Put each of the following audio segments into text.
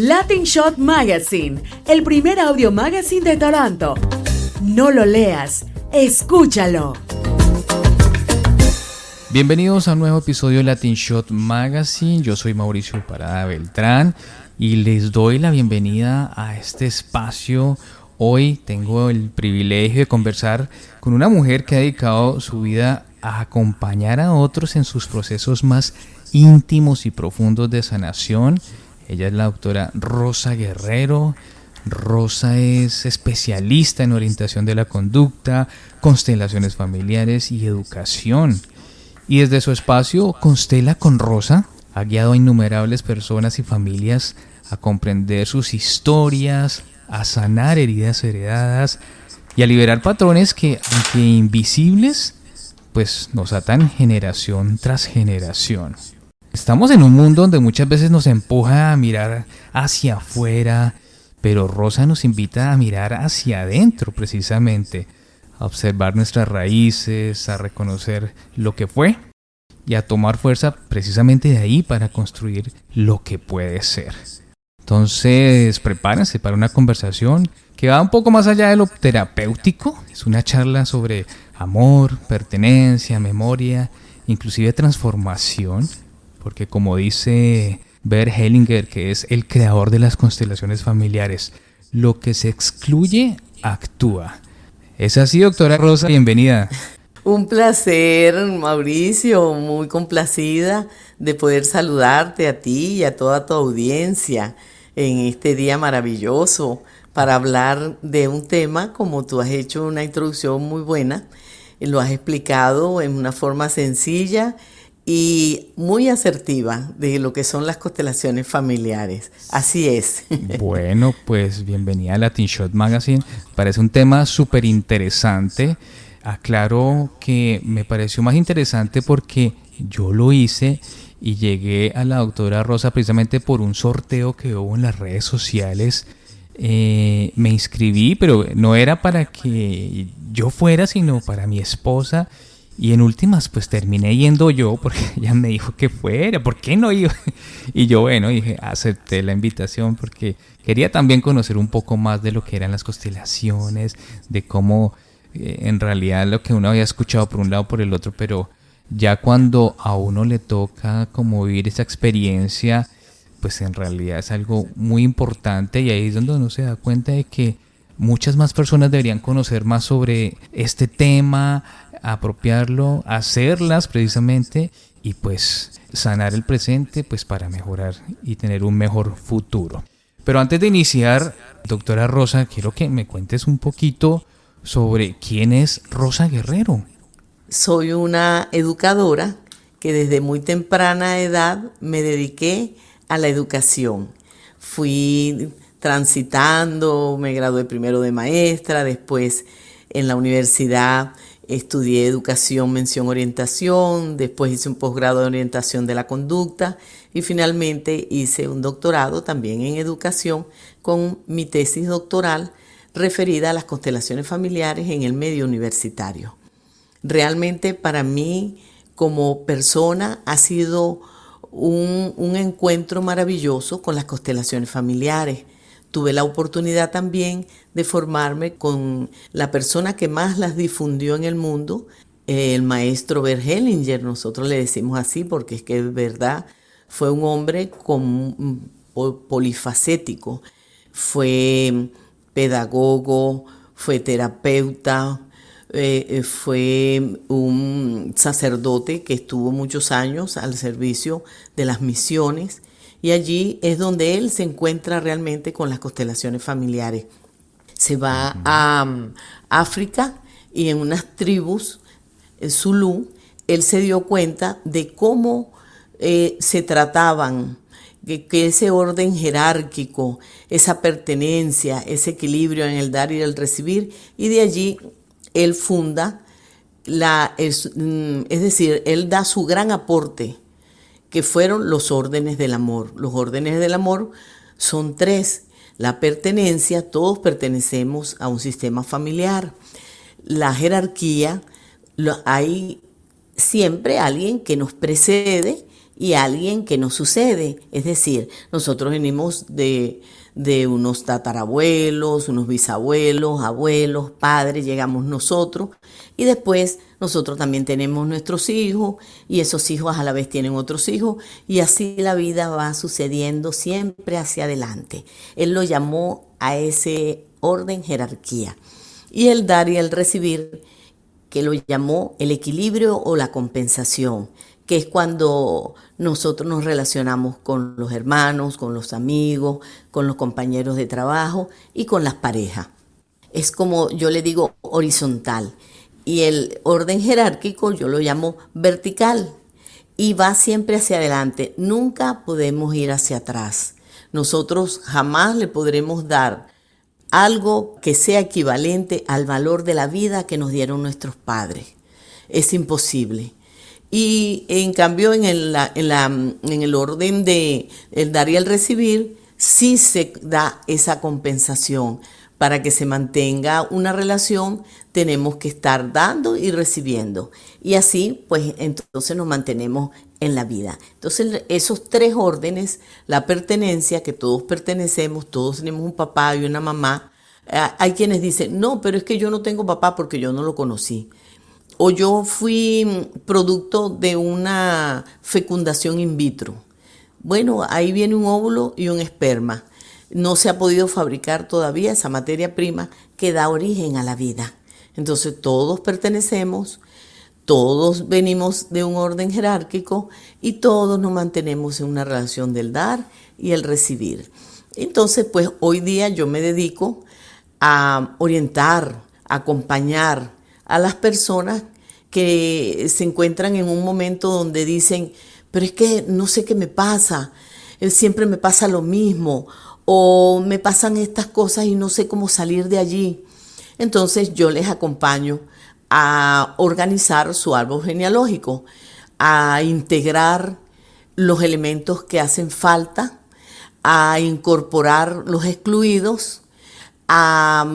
Latin Shot Magazine, el primer audio magazine de Toronto. No lo leas, escúchalo. Bienvenidos a un nuevo episodio de Latin Shot Magazine. Yo soy Mauricio Parada Beltrán y les doy la bienvenida a este espacio. Hoy tengo el privilegio de conversar con una mujer que ha dedicado su vida a acompañar a otros en sus procesos más íntimos y profundos de sanación. Ella es la doctora Rosa Guerrero. Rosa es especialista en orientación de la conducta, constelaciones familiares y educación. Y desde su espacio Constela con Rosa ha guiado a innumerables personas y familias a comprender sus historias, a sanar heridas heredadas y a liberar patrones que, aunque invisibles, pues nos atan generación tras generación. Estamos en un mundo donde muchas veces nos empuja a mirar hacia afuera, pero Rosa nos invita a mirar hacia adentro precisamente, a observar nuestras raíces, a reconocer lo que fue y a tomar fuerza precisamente de ahí para construir lo que puede ser. Entonces, prepárense para una conversación que va un poco más allá de lo terapéutico. Es una charla sobre amor, pertenencia, memoria, inclusive transformación, porque como dice Bert Hellinger, que es el creador de las constelaciones familiares, lo que se excluye, actúa. ¿Es así, doctora Rosa? Bienvenida. Un placer, Mauricio, muy complacida de poder saludarte a ti y a toda tu audiencia en este día maravilloso para hablar de un tema, como tú has hecho una introducción muy buena, lo has explicado en una forma sencilla y muy asertiva de lo que son las constelaciones familiares. Así es. Bueno, pues bienvenida a Latin Shot Magazine. Parece un tema súper interesante. Aclaro que me pareció más interesante porque yo lo hice y llegué a la doctora Rosa precisamente por un sorteo que hubo en las redes sociales. Me inscribí, pero no era para que yo fuera, sino para mi esposa. Y en últimas, pues terminé yendo yo porque ella me dijo que fuera. ¿Por qué no iba? Y yo, bueno, dije, acepté la invitación porque quería también conocer un poco más de lo que eran las constelaciones, de cómo en realidad lo que uno había escuchado por un lado por el otro, pero ya cuando a uno le toca como vivir esa experiencia, pues en realidad es algo muy importante y ahí es donde uno se da cuenta de que muchas más personas deberían conocer más sobre este tema, apropiarlo, hacerlas precisamente y pues sanar el presente pues para mejorar y tener un mejor futuro. Pero antes de iniciar, doctora Rosa, quiero que me cuentes un poquito sobre quién es Rosa Guerrero. Soy una educadora que desde muy temprana edad me dediqué a la educación. Fui transitando, me gradué primero de maestra, después en la universidad estudié educación, mención, orientación, después hice un posgrado de orientación de la conducta y finalmente hice un doctorado también en educación con mi tesis doctoral referida a las constelaciones familiares en el medio universitario. Realmente para mí como persona ha sido un encuentro maravilloso con las constelaciones familiares. Tuve la oportunidad también de formarme con la persona que más las difundió en el mundo, el maestro Bert Hellinger. Nosotros le decimos así porque es que es verdad, fue un hombre polifacético. Fue pedagogo, fue terapeuta, fue un sacerdote que estuvo muchos años al servicio de las misiones y allí es donde él se encuentra realmente con las constelaciones familiares. Se va a África y en unas tribus zulú, él se dio cuenta de cómo se trataban, que ese orden jerárquico, esa pertenencia, ese equilibrio en el dar y el recibir, y de allí él funda, es decir, él da su gran aporte, que fueron los órdenes del amor. Los órdenes del amor son 3. La pertenencia, todos pertenecemos a un sistema familiar. La jerarquía, hay siempre alguien que nos precede y alguien que nos sucede. Es decir, nosotros venimos de unos tatarabuelos, unos bisabuelos, abuelos, padres, llegamos nosotros y después nosotros también tenemos nuestros hijos y esos hijos a la vez tienen otros hijos y así la vida va sucediendo siempre hacia adelante. Él lo llamó a ese orden jerarquía y el dar y el recibir, que lo llamó el equilibrio o la compensación, que es cuando nosotros nos relacionamos con los hermanos, con los amigos, con los compañeros de trabajo y con las parejas. Es como yo le digo horizontal y el orden jerárquico yo lo llamo vertical y va siempre hacia adelante. Nunca podemos ir hacia atrás. Nosotros jamás le podremos dar algo que sea equivalente al valor de la vida que nos dieron nuestros padres. Es imposible. Y en cambio en el orden de el dar y el recibir, sí se da esa compensación. Para que se mantenga una relación tenemos que estar dando y recibiendo. Y así pues entonces nos mantenemos en la vida. Entonces esos tres órdenes, la pertenencia, que todos pertenecemos, todos tenemos un papá y una mamá. Hay quienes dicen, no, pero es que yo no tengo papá porque yo no lo conocí. O yo fui producto de una fecundación in vitro. Bueno, ahí viene un óvulo y un esperma. No se ha podido fabricar todavía esa materia prima que da origen a la vida. Entonces todos pertenecemos, todos venimos de un orden jerárquico y todos nos mantenemos en una relación del dar y el recibir. Entonces, pues hoy día yo me dedico a orientar, a acompañar a las personas que se encuentran en un momento donde dicen, pero es que no sé qué me pasa, siempre me pasa lo mismo, o me pasan estas cosas y no sé cómo salir de allí. Entonces yo les acompaño a organizar su árbol genealógico, a integrar los elementos que hacen falta, a incorporar los excluidos, a,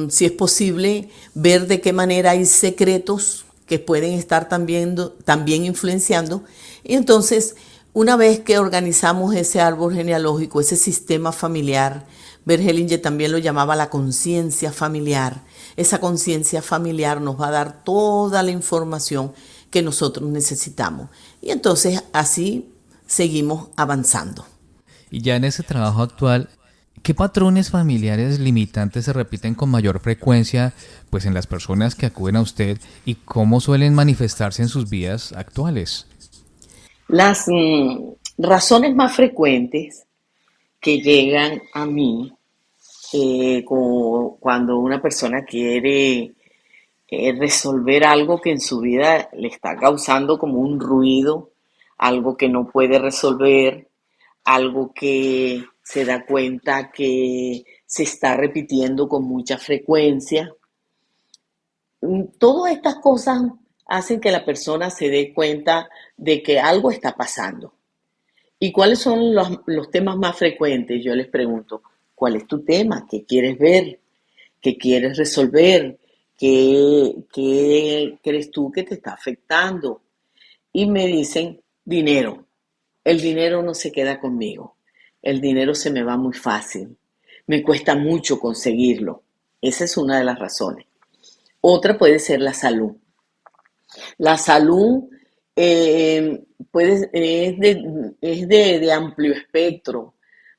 si es posible, ver de qué manera hay secretos que pueden estar también influenciando. Y entonces, una vez que organizamos ese árbol genealógico, ese sistema familiar, Bert Hellinger también lo llamaba la conciencia familiar. Esa conciencia familiar nos va a dar toda la información que nosotros necesitamos. Y entonces así seguimos avanzando. Y ya en ese trabajo actual, ¿qué patrones familiares limitantes se repiten con mayor frecuencia pues, en las personas que acuden a usted y cómo suelen manifestarse en sus vidas actuales? Las razones más frecuentes que llegan a mí cuando una persona quiere resolver algo que en su vida le está causando como un ruido, algo que no puede resolver, algo que se da cuenta que se está repitiendo con mucha frecuencia. Todas estas cosas hacen que la persona se dé cuenta de que algo está pasando. ¿Y cuáles son los temas más frecuentes? Yo les pregunto, ¿cuál es tu tema? ¿Qué quieres ver? ¿Qué quieres resolver? ¿Qué crees tú que te está afectando? Y me dicen, dinero. El dinero no se queda conmigo. El dinero se me va muy fácil. Me cuesta mucho conseguirlo. Esa es una de las razones. Otra puede ser la salud. La salud es de amplio espectro,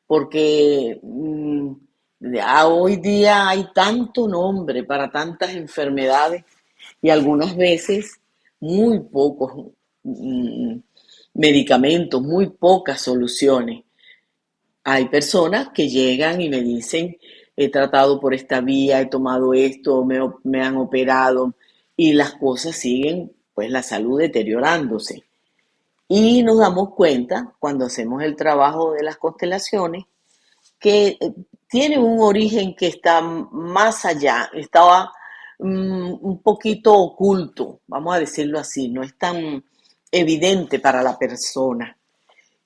porque hoy día hay tanto nombre para tantas enfermedades y algunas veces muy pocos medicamentos, muy pocas soluciones. Hay personas que llegan y me dicen, he tratado por esta vía, he tomado esto, me han operado y las cosas siguen, pues la salud deteriorándose. Y nos damos cuenta, cuando hacemos el trabajo de las constelaciones, que tiene un origen que está más allá, estaba un poquito oculto, vamos a decirlo así, no es tan evidente para la persona.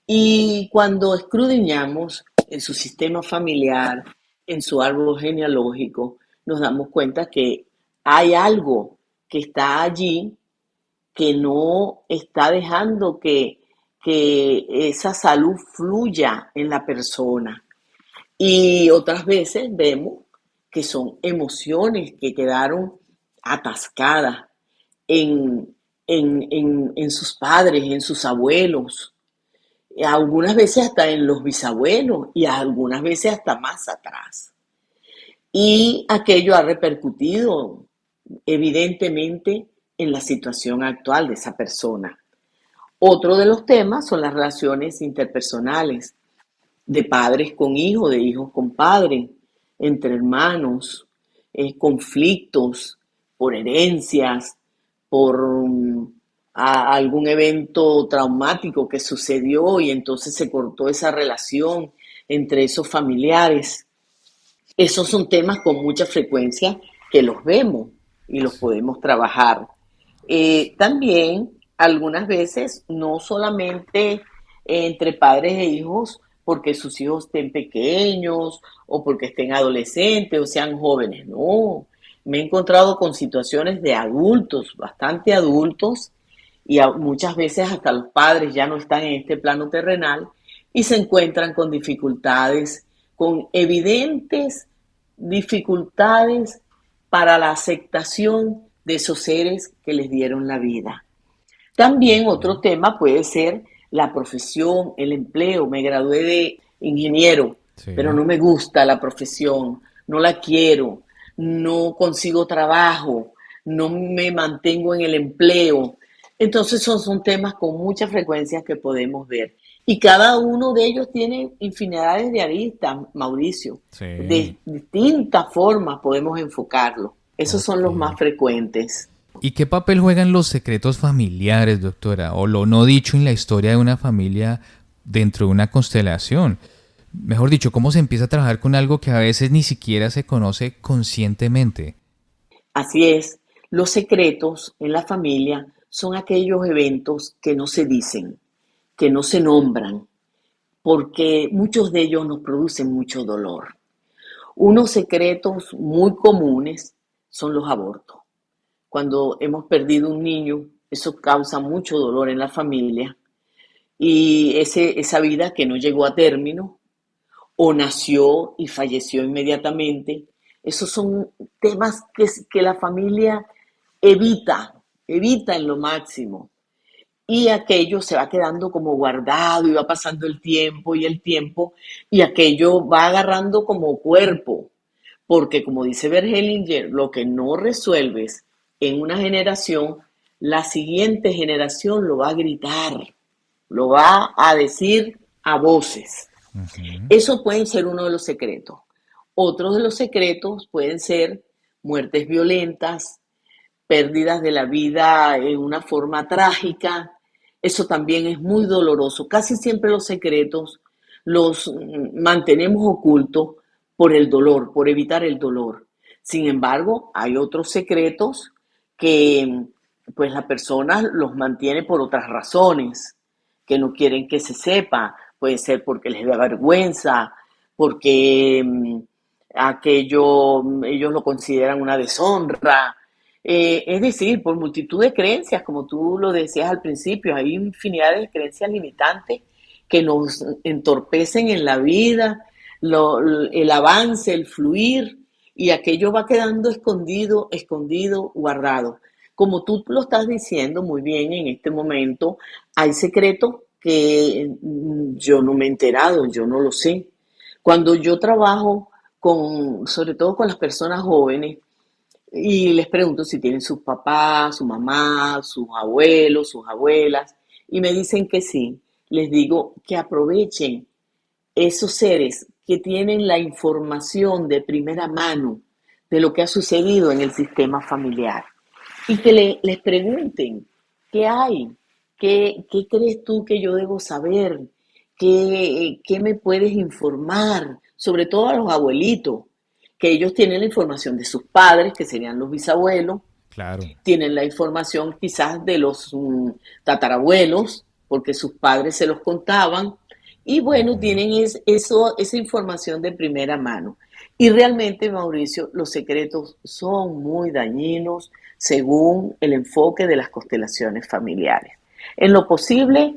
Y cuando escudriñamos en su sistema familiar, en su árbol genealógico, nos damos cuenta que hay algo que está allí que no está dejando que que esa salud fluya en la persona. Y otras veces vemos que son emociones que quedaron atascadas en sus padres, en sus abuelos, algunas veces hasta en los bisabuelos y algunas veces hasta más atrás. Y aquello ha repercutido evidentemente en la situación actual de esa persona. Otro de los temas son las relaciones interpersonales, de padres con hijos, de hijos con padres, entre hermanos, conflictos por herencias, por algún evento traumático que sucedió y entonces se cortó esa relación entre esos familiares. Esos son temas con mucha frecuencia que los vemos y los podemos trabajar. También algunas veces, no solamente entre padres e hijos, porque sus hijos estén pequeños o porque estén adolescentes o sean jóvenes, no. Me he encontrado con situaciones de adultos, bastante adultos, y muchas veces hasta los padres ya no están en este plano terrenal y se encuentran con dificultades, con evidentes dificultades para la aceptación de esos seres que les dieron la vida. También otro tema puede ser la profesión, el empleo. Me gradué de ingeniero, Sí. pero no me gusta la profesión, no la quiero, no consigo trabajo, no me mantengo en el empleo. Entonces son temas con mucha frecuencia que podemos ver. Y cada uno de ellos tiene infinidades de aristas, Mauricio. Sí. De distintas formas podemos enfocarlo. Esos son los Ok. más frecuentes. ¿Y qué papel juegan los secretos familiares, doctora? O lo no dicho en la historia de una familia dentro de una constelación. Mejor dicho, ¿cómo se empieza a trabajar con algo que a veces ni siquiera se conoce conscientemente? Así es, los secretos en la familia son aquellos eventos que no se dicen, que no se nombran, porque muchos de ellos nos producen mucho dolor. Unos secretos muy comunes son los abortos. Cuando hemos perdido un niño, eso causa mucho dolor en la familia y esa vida que no llegó a término o nació y falleció inmediatamente, esos son temas que la familia evita en lo máximo. Y aquello se va quedando como guardado y va pasando el tiempo y aquello va agarrando como cuerpo, porque como dice Bert Hellinger, lo que no resuelves en una generación, la siguiente generación lo va a gritar, lo va a decir a voces. Ujú. Eso puede ser uno de los secretos. Otros de los secretos pueden ser muertes violentas, pérdidas de la vida en una forma trágica. Eso también es muy doloroso. Casi siempre los secretos los mantenemos ocultos por el dolor, por evitar el dolor. Sin embargo, hay otros secretos que pues la persona los mantiene por otras razones, que no quieren que se sepa. Puede ser porque les da vergüenza, porque aquello ellos lo consideran una deshonra. Es decir, por multitud de creencias, como tú lo decías al principio, hay infinidad de creencias limitantes que nos entorpecen en la vida, el avance, el fluir, y aquello va quedando escondido, guardado. Como tú lo estás diciendo muy bien en este momento, hay secretos que yo no me he enterado, yo no lo sé. Cuando yo trabajo sobre todo con las personas jóvenes, y les pregunto si tienen sus papás, su mamá, sus abuelos, sus abuelas, y me dicen que sí. Les digo que aprovechen esos seres que tienen la información de primera mano de lo que ha sucedido en el sistema familiar y que les pregunten qué hay, qué crees tú que yo debo saber, qué me puedes informar, sobre todo a los abuelitos, que ellos tienen la información de sus padres, que serían los bisabuelos, Claro. tienen la información quizás de los tatarabuelos, porque sus padres se los contaban, y bueno, tienen esa información de primera mano. Y realmente, Mauricio, los secretos son muy dañinos según el enfoque de las constelaciones familiares. En lo posible,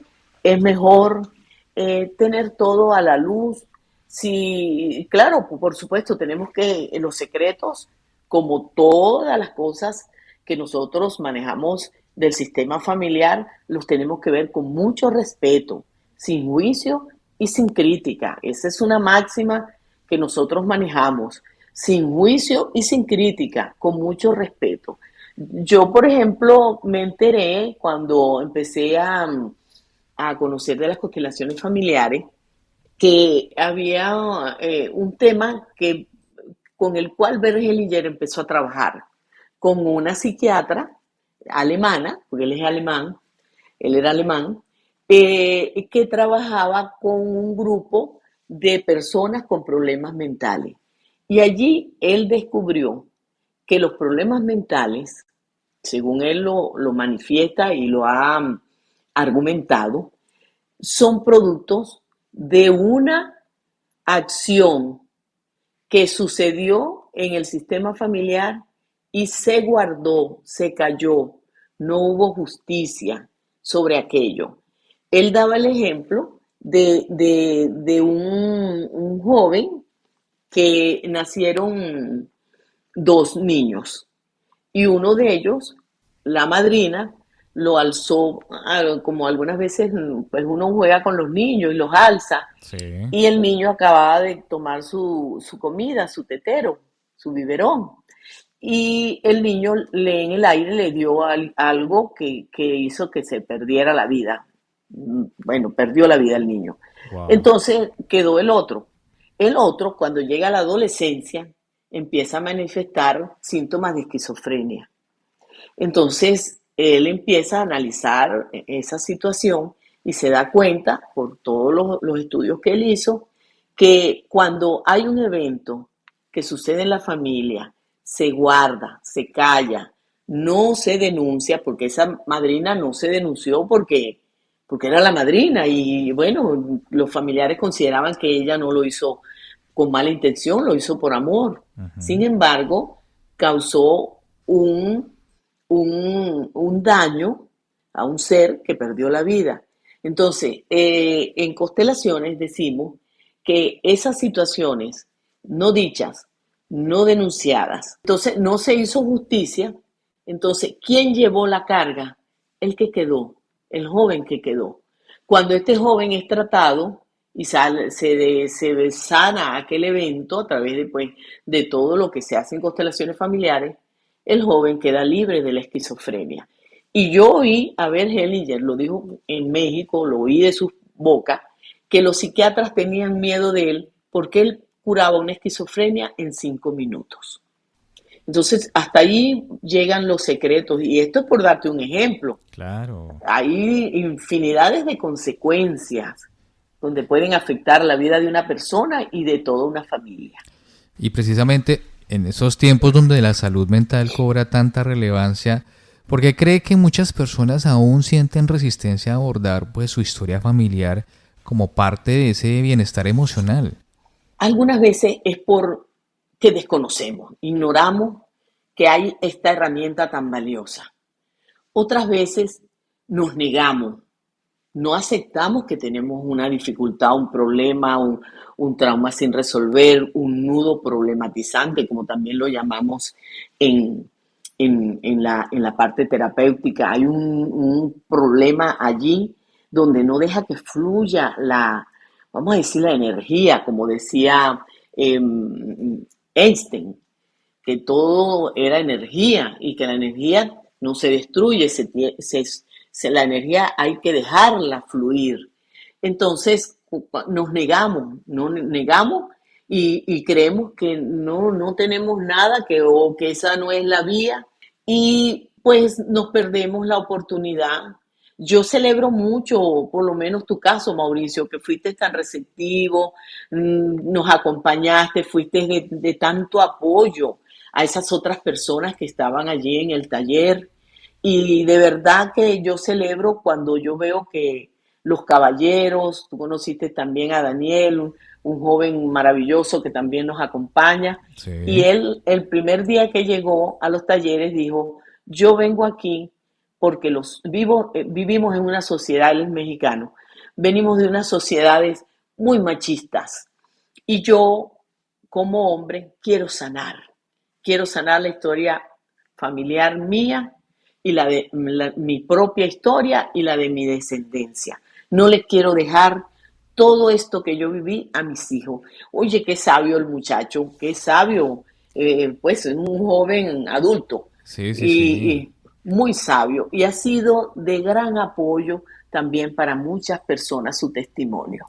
es mejor tener todo a la luz. Sí, claro, por supuesto, tenemos que los secretos, como todas las cosas que nosotros manejamos del sistema familiar, los tenemos que ver con mucho respeto, sin juicio y sin crítica. Esa es una máxima que nosotros manejamos, sin juicio y sin crítica, con mucho respeto. Yo, por ejemplo, me enteré cuando empecé a conocer de las constelaciones familiares que había un tema con el cual Bert Hellinger empezó a trabajar con una psiquiatra alemana, porque él era alemán, que trabajaba con un grupo de personas con problemas mentales. Y allí él descubrió que los problemas mentales, según él lo manifiesta y lo ha argumentado, son productos de una acción que sucedió en el sistema familiar y se guardó, se cayó, no hubo justicia sobre aquello. Él daba el ejemplo de un joven que nacieron dos niños y uno de ellos, la madrina, lo alzó, como algunas veces pues uno juega con los niños y los alza, Sí. y el niño acababa de tomar su comida, su tetero, su biberón. Y el niño en el aire le dio algo que hizo que se perdiera la vida. Bueno, perdió la vida el niño. Wow. Entonces quedó el otro. El otro, cuando llega a la adolescencia, empieza a manifestar síntomas de esquizofrenia. Entonces, él empieza a analizar esa situación y se da cuenta, por todos los estudios que él hizo, que cuando hay un evento que sucede en la familia, se guarda, se calla, no se denuncia, porque esa madrina no se denunció porque era la madrina y bueno, los familiares consideraban que ella no lo hizo con mala intención, lo hizo por amor. Sin embargo, causó un daño a un ser que perdió la vida. Entonces, en constelaciones decimos que esas situaciones no dichas, no denunciadas, entonces no se hizo justicia. Entonces, ¿quién llevó la carga? El que quedó, el joven que quedó. Cuando este joven es tratado y se sana aquel evento a través de todo lo que se hace en constelaciones familiares, el joven queda libre de la esquizofrenia. Y yo oí a Bert Hellinger, lo dijo en México, lo oí de su boca, que los psiquiatras tenían miedo de él porque él curaba una esquizofrenia en 5 minutos. Entonces, hasta ahí llegan los secretos. Y esto es por darte un ejemplo. Claro. Hay infinidades de consecuencias donde pueden afectar la vida de una persona y de toda una familia. Y precisamente en esos tiempos donde la salud mental cobra tanta relevancia, ¿por qué cree que muchas personas aún sienten resistencia a abordar pues su historia familiar como parte de ese bienestar emocional? Algunas veces es porque desconocemos, ignoramos que hay esta herramienta tan valiosa. Otras veces nos negamos, no aceptamos que tenemos una dificultad, un problema, un trauma sin resolver, un nudo problematizante, como también lo llamamos en la parte terapéutica. Hay un problema allí donde no deja que fluya vamos a decir, la energía, como decía Einstein, que todo era energía y que la energía no se destruye, la energía hay que dejarla fluir. Entonces nos negamos y creemos que no tenemos nada, o que esa no es la vía, y pues nos perdemos la oportunidad. Yo celebro mucho, por lo menos tu caso, Mauricio, que fuiste tan receptivo, nos acompañaste, fuiste de tanto apoyo a esas otras personas que estaban allí en el taller. Y de verdad que yo celebro cuando yo veo que los caballeros, tú conociste también a Daniel, un joven maravilloso que también nos acompaña. Sí. Y él, el primer día que llegó a los talleres, dijo: yo vengo aquí porque vivimos en una sociedad, él es mexicano, venimos de unas sociedades muy machistas y yo, como hombre, quiero sanar la historia familiar mía y mi propia historia y la de mi descendencia. No les quiero dejar todo esto que yo viví a mis hijos. Oye, qué sabio el muchacho, qué sabio, pues es un joven adulto Sí, sí, sí. y muy sabio y ha sido de gran apoyo también para muchas personas su testimonio.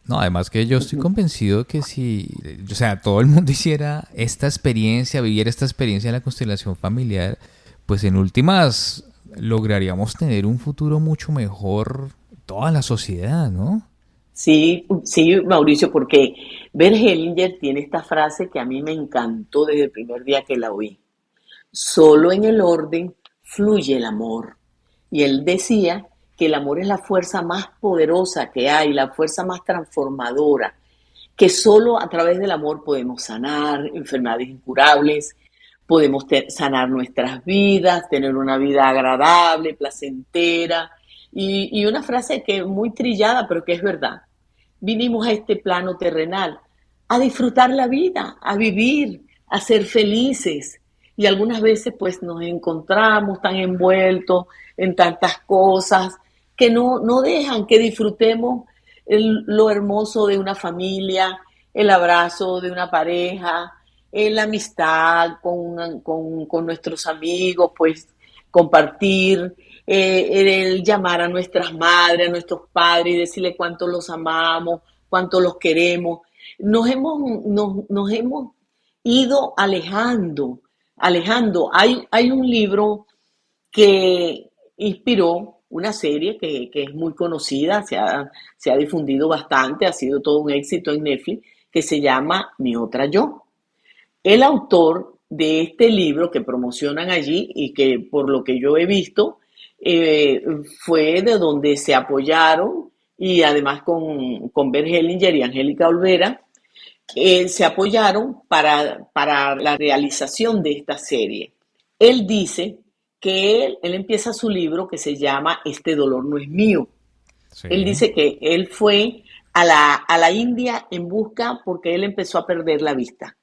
No, además que yo estoy convencido que si, o sea, todo el mundo hiciera esta experiencia, viviera esta experiencia de la constelación familiar, pues en últimas lograríamos tener un futuro mucho mejor toda la sociedad, ¿no? Sí, sí, Mauricio, porque Bert Hellinger tiene esta frase que a mí me encantó desde el primer día que la oí. Solo en el orden fluye el amor. Y él decía que el amor es la fuerza más poderosa que hay, la fuerza más transformadora, que solo a través del amor podemos sanar enfermedades incurables, podemos sanar nuestras vidas, tener una vida agradable, placentera. Y una frase que es muy trillada, pero que es verdad. Vinimos a este plano terrenal a disfrutar la vida, a vivir, a ser felices. Y algunas veces pues nos encontramos tan envueltos en tantas cosas que no dejan que disfrutemos lo hermoso de una familia, el abrazo de una pareja, la amistad con nuestros amigos, pues compartir, el llamar a nuestras madres, a nuestros padres y decirle cuánto los amamos, cuánto los queremos. Nos hemos ido alejando. Hay un libro que inspiró una serie que es muy conocida, se ha difundido bastante, ha sido todo un éxito en Netflix, que se llama Mi Otra Yo. El autor de este libro que promocionan allí y que por lo que yo he visto eh, fue de donde se apoyaron y además con Bert Hellinger y Angélica Olvera se apoyaron para la realización de esta serie. Él dice que él empieza su libro que se llama Este dolor no es mío. Sí. Él dice que él fue a la India en busca porque él empezó a perder la vista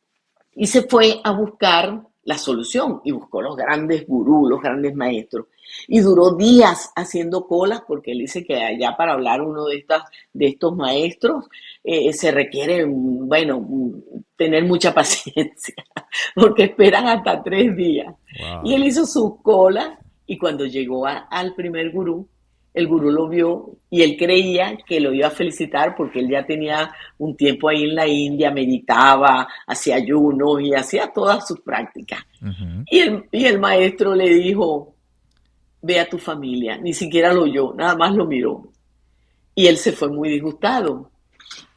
y se fue a buscar la solución y buscó los grandes gurús, los grandes maestros. Y duró días haciendo colas porque él dice que allá para hablar uno de estos maestros se requiere, bueno, tener mucha paciencia porque esperan hasta 3 días. Y Wow. él hizo su cola y cuando llegó al primer gurú, el gurú lo vio y él creía que lo iba a felicitar porque él ya tenía un tiempo ahí en la India, meditaba, hacía ayunos y hacía todas sus prácticas. Ujú. Y el maestro le dijo, ve a tu familia, ni siquiera lo oyó, nada más lo miró. Y él se fue muy disgustado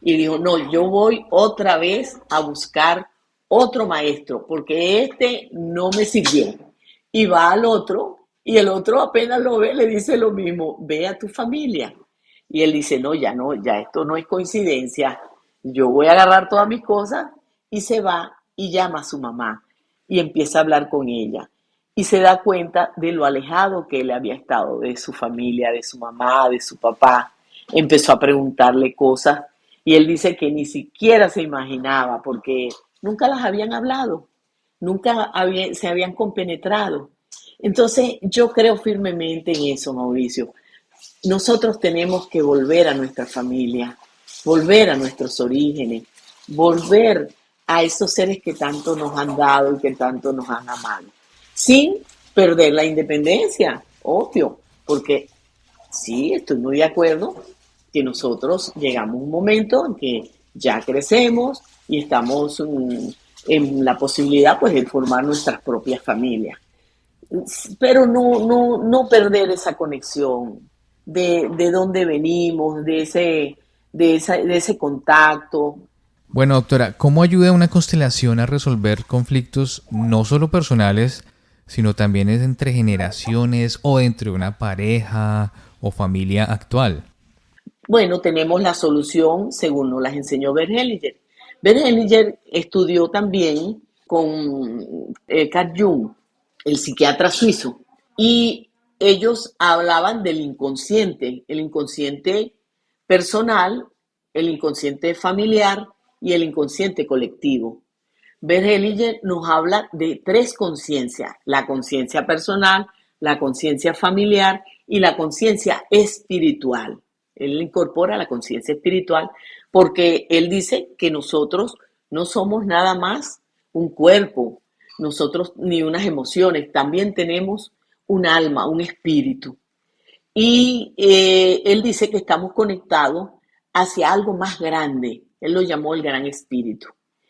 y dijo, no, yo voy otra vez a buscar otro maestro porque este no me sirvió. Y va al otro y el otro apenas lo ve, le dice lo mismo, ve a tu familia. Y él dice, no, ya esto no es coincidencia, yo voy a agarrar todas mis cosas y se va y llama a su mamá y empieza a hablar con ella. Y se da cuenta de lo alejado que él había estado de su familia, de su mamá, de su papá. Empezó a preguntarle cosas y él dice que ni siquiera se imaginaba porque nunca las habían hablado, se habían compenetrado. Entonces yo creo firmemente en eso, Mauricio. Nosotros tenemos que volver a nuestra familia, volver a nuestros orígenes, volver a esos seres que tanto nos han dado y que tanto nos han amado, sin perder la independencia, obvio, porque sí, estoy muy de acuerdo que nosotros llegamos a un momento en que ya crecemos y estamos en la posibilidad pues de formar nuestras propias familias. Pero no perder esa conexión de dónde venimos, de ese contacto. Bueno, doctora, ¿cómo ayuda una constelación a resolver conflictos no solo personales, sino también es entre generaciones o entre una pareja o familia actual? Bueno, tenemos la solución según nos las enseñó Bert Hellinger. Bert Hellinger estudió también con Carl Jung, el psiquiatra suizo, y ellos hablaban del inconsciente. El inconsciente personal, el inconsciente familiar y el inconsciente colectivo. Bert Hellinger nos habla de 3 conciencias: la conciencia personal, la conciencia familiar y la conciencia espiritual. Él incorpora la conciencia espiritual porque él dice que nosotros no somos nada más un cuerpo, nosotros ni unas emociones, también tenemos un alma, un espíritu. Y él dice que estamos conectados hacia algo más grande. Él lo llamó el gran espíritu.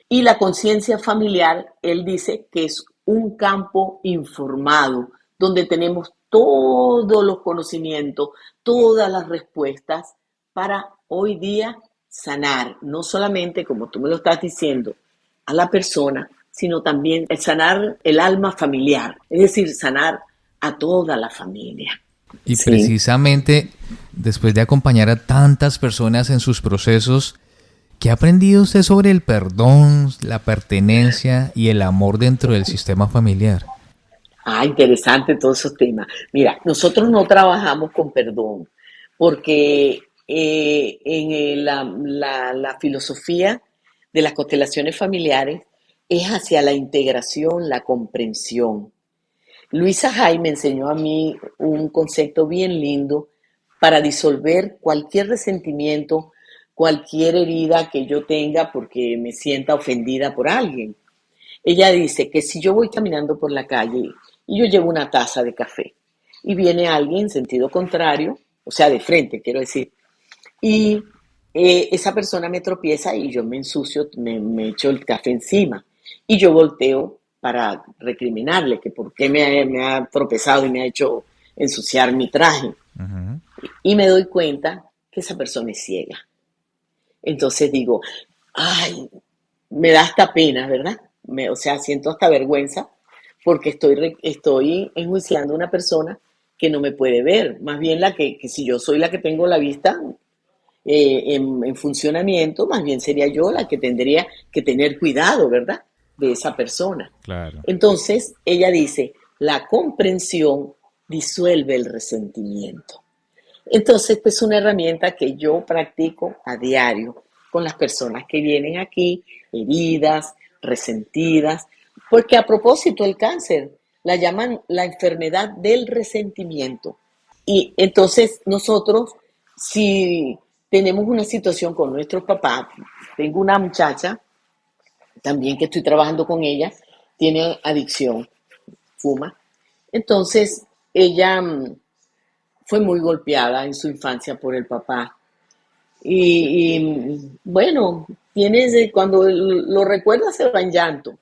Y la conciencia familiar, él dice que es un campo informado, donde tenemos todos los conocimientos, todas las respuestas para hoy día sanar, no solamente, como tú me lo estás diciendo, a la persona, sino también sanar el alma familiar, es decir, sanar a toda la familia. Y Sí. precisamente después de acompañar a tantas personas en sus procesos, ¿qué ha aprendido usted sobre el perdón, la pertenencia y el amor dentro del sistema familiar? Interesante todos esos temas. Mira, nosotros no trabajamos con perdón porque la filosofía de las constelaciones familiares es hacia la integración, la comprensión. Luisa Hay me enseñó a mí un concepto bien lindo para disolver cualquier resentimiento, cualquier herida que yo tenga porque me sienta ofendida por alguien. Ella dice que si yo voy caminando por la calle y yo llevo una taza de café y viene alguien en sentido contrario, o sea, de frente, quiero decir, y esa persona me tropieza y yo me ensucio, me echo el café encima y yo volteo para recriminarle que por qué me ha tropezado y me ha hecho ensuciar mi traje. Ujú. Y me doy cuenta que esa persona es ciega. Entonces digo, ay, me da hasta pena, ¿verdad? O sea, siento hasta vergüenza porque estoy enjuiciando a una persona que no me puede ver. Más bien que si yo soy la que tengo la vista en funcionamiento, más bien sería yo la que tendría que tener cuidado, ¿verdad? De esa persona. Claro. Entonces, ella dice, la comprensión disuelve el resentimiento. Entonces, esta es una herramienta que yo practico a diario con las personas que vienen aquí, heridas, resentidas, porque a propósito el cáncer la llaman la enfermedad del resentimiento. Y entonces nosotros, si tenemos una situación con nuestros papás, tengo una muchacha también que estoy trabajando con ella, tiene adicción, fuma. Entonces, ella fue muy golpeada en su infancia por el papá. Bueno, cuando lo recuerda se va en llanto.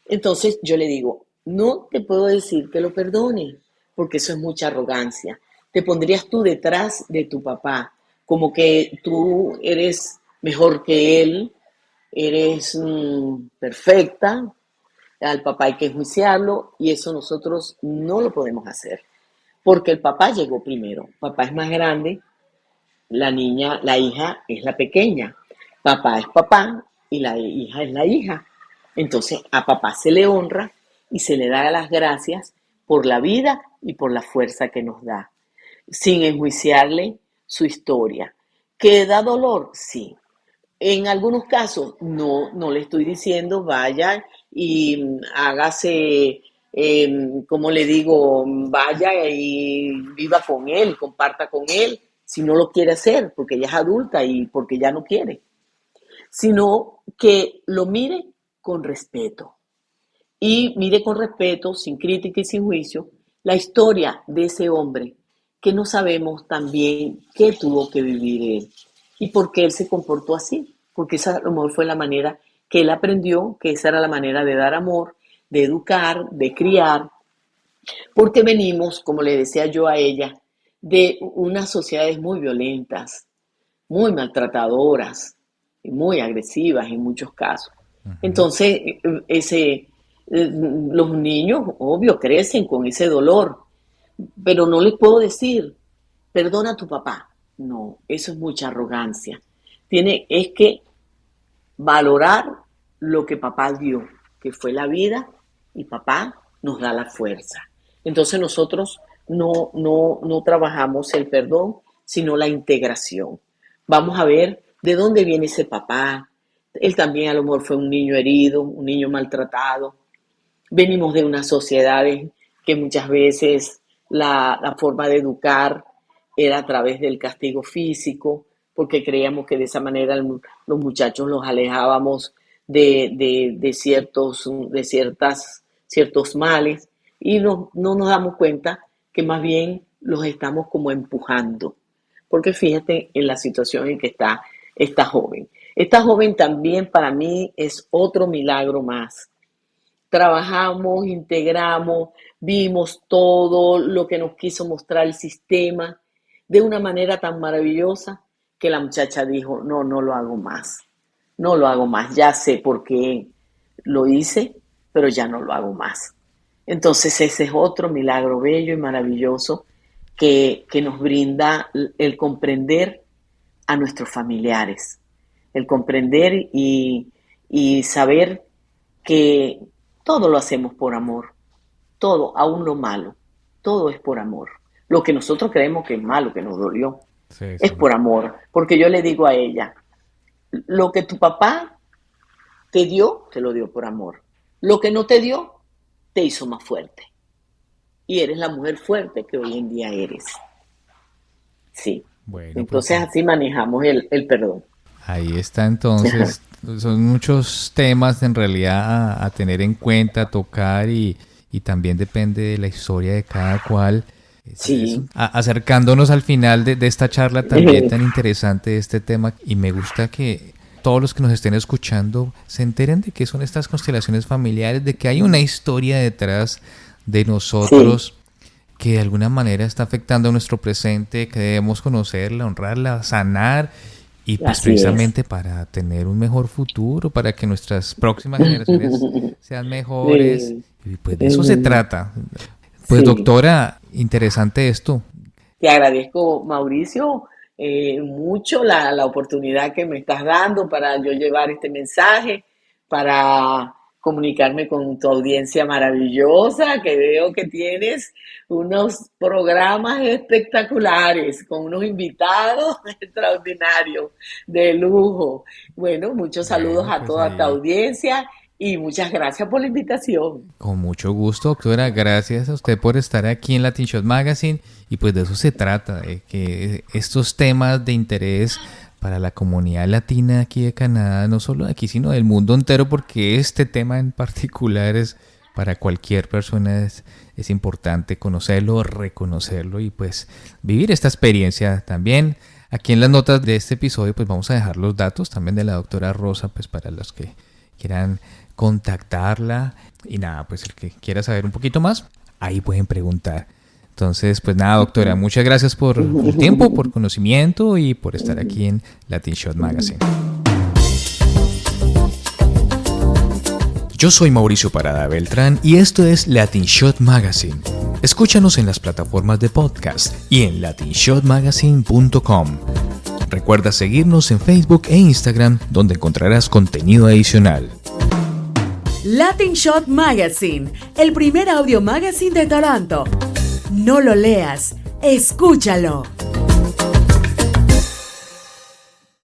Entonces yo le digo, no te puedo decir que lo perdone, porque eso es mucha arrogancia. Te pondrías tú detrás de tu papá, como que tú eres mejor que él, eres perfecta, al papá hay que enjuiciarlo y eso nosotros no lo podemos hacer, porque el papá llegó primero, papá es más grande, la niña, la hija es la pequeña, papá es papá y la hija es la hija. Entonces a papá se le honra y se le da las gracias por la vida y por la fuerza que nos da, sin enjuiciarle su historia. ¿Que da dolor? Sí. En algunos casos no le estoy diciendo vaya y hágase, como le digo, vaya y viva con él, comparta con él, si no lo quiere hacer, porque ella es adulta y porque ya no quiere, sino que lo mire con respeto. Y mire con respeto, sin crítica y sin juicio, la historia de ese hombre que no sabemos también qué tuvo que vivir él y por qué él se comportó así, porque esa a lo mejor fue la manera que él aprendió, que esa era la manera de dar amor, de educar, de criar, porque venimos, como le decía yo a ella, de unas sociedades muy violentas, muy maltratadoras y muy agresivas en muchos casos. Ujú. Entonces, los niños, obvio, crecen con ese dolor, pero no les puedo decir, perdona a tu papá. No, eso es mucha arrogancia. Es que valorar lo que papá dio, que fue la vida, y papá nos da la fuerza. Entonces nosotros no trabajamos el perdón, sino la integración. Vamos a ver de dónde viene ese papá. Él también a lo mejor fue un niño herido, un niño maltratado. Venimos de unas sociedades que muchas veces la forma de educar era a través del castigo físico, porque creíamos que de esa manera los muchachos los alejábamos de ciertos males, y no nos damos cuenta que más bien los estamos como empujando. Porque fíjate en la situación en que está esta joven. Esta joven también para mí es otro milagro más. Trabajamos, integramos, vimos todo lo que nos quiso mostrar el sistema de una manera tan maravillosa que la muchacha dijo, no lo hago más, no lo hago más, ya sé por qué lo hice, pero ya no lo hago más. Entonces ese es otro milagro bello y maravilloso que nos brinda el comprender a nuestros familiares, el comprender y saber que todo lo hacemos por amor, todo, aún lo malo, todo es por amor. Lo que nosotros creemos que es malo, que nos dolió, es por amor. Porque yo le digo a ella, lo que tu papá te dio, te lo dio por amor. Lo que no te dio, te hizo más fuerte. Y eres la mujer fuerte que hoy en día eres. Sí. Bueno, entonces pues, así manejamos el perdón. Ahí está entonces. Son muchos temas en realidad a tener en cuenta, a tocar y también depende de la historia de cada cual. Sí. Acercándonos al final de esta charla también tan interesante de este tema, y me gusta que todos los que nos estén escuchando se enteren de qué son estas constelaciones familiares, de que hay una historia detrás de nosotros que de alguna manera está afectando a nuestro presente, que debemos conocerla, honrarla, sanar. Y pues así precisamente es. Para tener un mejor futuro, para que nuestras próximas generaciones sean mejores. Y pues de eso se trata. Pues doctora, interesante esto. Te agradezco, Mauricio, mucho la oportunidad que me estás dando para yo llevar este mensaje, para comunicarme con tu audiencia maravillosa, que veo que tienes unos programas espectaculares, con unos invitados extraordinarios, de lujo. Bueno, muchos saludos a toda tu audiencia y muchas gracias por la invitación. Con mucho gusto, doctora. Gracias a usted por estar aquí en Latin Shot Magazine, y pues de eso se trata, de que estos temas de interés para la comunidad latina aquí de Canadá, no solo de aquí, sino del mundo entero, porque este tema en particular es para cualquier persona, es importante conocerlo, reconocerlo y pues vivir esta experiencia también. Aquí en las notas de este episodio pues vamos a dejar los datos también de la doctora Rosa, pues para los que quieran contactarla, y nada, pues el que quiera saber un poquito más, ahí pueden preguntar. Entonces, pues nada, doctora, muchas gracias por el tiempo, por conocimiento y por estar aquí en Latin Shot Magazine. Yo soy Mauricio Parada Beltrán y esto es Latin Shot Magazine. Escúchanos en las plataformas de podcast y en latinshotmagazine.com. Recuerda seguirnos en Facebook e Instagram, donde encontrarás contenido adicional. Latin Shot Magazine, el primer audio magazine de Toronto. No lo leas, escúchalo.